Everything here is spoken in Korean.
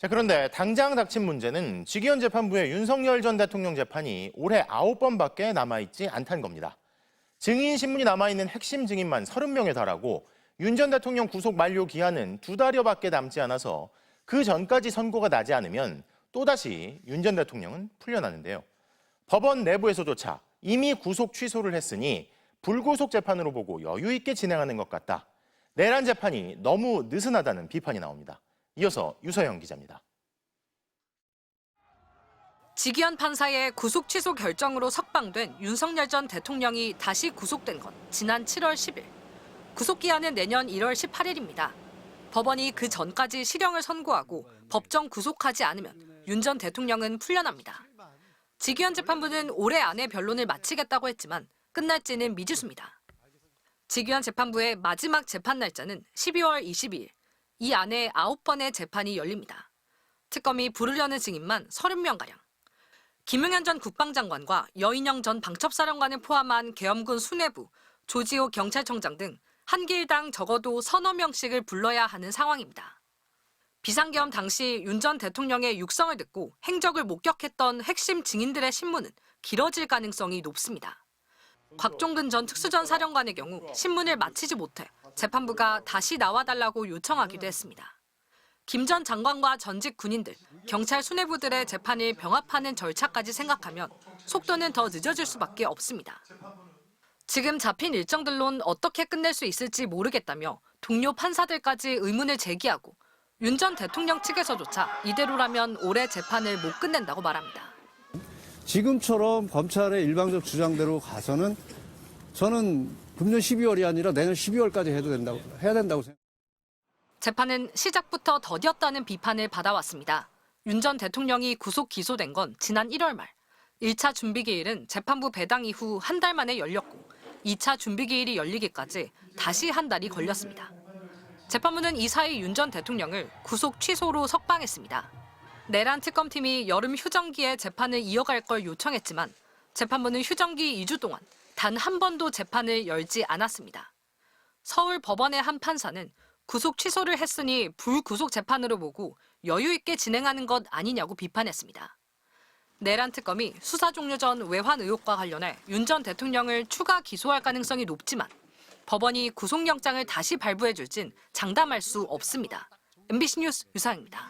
자, 그런데 당장 닥친 문제는 직위원 재판부의 윤석열 전 대통령 재판이 올해 9번밖에 남아있지 않다는 겁니다. 증인 신문이 남아있는 핵심 증인만 30명에 달하고 윤 전 대통령 구속 만료 기한은 2달여밖에 남지 않아서 그 전까지 선고가 나지 않으면 또다시 윤 전 대통령은 풀려나는데요. 법원 내부에서조차 이미 구속 취소를 했으니 불구속 재판으로 보고 여유 있게 진행하는 것 같다. 내란 재판이 너무 느슨하다는 비판이 나옵니다. 이어서 유서영 기자입니다. 직위원 판사의 구속 취소 결정으로 석방된 윤석열 전 대통령이 다시 구속된 건 지난 7월 10일. 구속 기한은 내년 1월 18일입니다. 법원이 그 전까지 실형을 선고하고 법정 구속하지 않으면 윤 전 대통령은 풀려납니다. 직위원 재판부는 올해 안에 변론을 마치겠다고 했지만 끝날지는 미지수입니다. 직위원 재판부의 마지막 재판 날짜는 12월 22일. 이 안에 9번의 재판이 열립니다. 특검이 부르려는 증인만 30명가량. 김용현 전 국방장관과 여인영 전 방첩사령관을 포함한 계엄군 수뇌부, 조지호 경찰청장 등 한 길당 적어도 서너 명씩을 불러야 하는 상황입니다. 비상계엄 당시 윤 전 대통령의 육성을 듣고 행적을 목격했던 핵심 증인들의 신문은 길어질 가능성이 높습니다. 곽종근 전 특수전 사령관의 경우 신문을 마치지 못해 재판부가 다시 나와달라고 요청하기도 했습니다. 김 전 장관과 전직 군인들, 경찰 수뇌부들의 재판을 병합하는 절차까지 생각하면 속도는 더 늦어질 수밖에 없습니다. 지금 잡힌 일정들론 어떻게 끝낼 수 있을지 모르겠다며 동료 판사들까지 의문을 제기하고 윤 전 대통령 측에서조차 이대로라면 올해 재판을 못 끝낸다고 말합니다. 지금처럼 검찰의 일방적 주장대로 가서는 저는 금년 12월이 아니라 내년 12월까지 해야 된다고 생각합니다. 재판은 시작부터 더뎠다는 비판을 받아왔습니다. 윤 전 대통령이 구속 기소된 건 지난 1월 말. 1차 준비기일은 재판부 배당 이후 한 달 만에 열렸고 2차 준비기일이 열리기까지 다시 한 달이 걸렸습니다. 재판부는 이 사이 윤 전 대통령을 구속 취소로 석방했습니다. 내란 특검팀이 여름 휴정기에 재판을 이어갈 걸 요청했지만 재판부는 휴정기 2주 동안 단 한 번도 재판을 열지 않았습니다. 서울 법원의 한 판사는 구속 취소를 했으니 불구속 재판으로 보고 여유 있게 진행하는 것 아니냐고 비판했습니다. 내란 특검이 수사 종료 전 외환 의혹과 관련해 윤 전 대통령을 추가 기소할 가능성이 높지만 법원이 구속영장을 다시 발부해 줄진 장담할 수 없습니다. MBC 뉴스 유상입니다.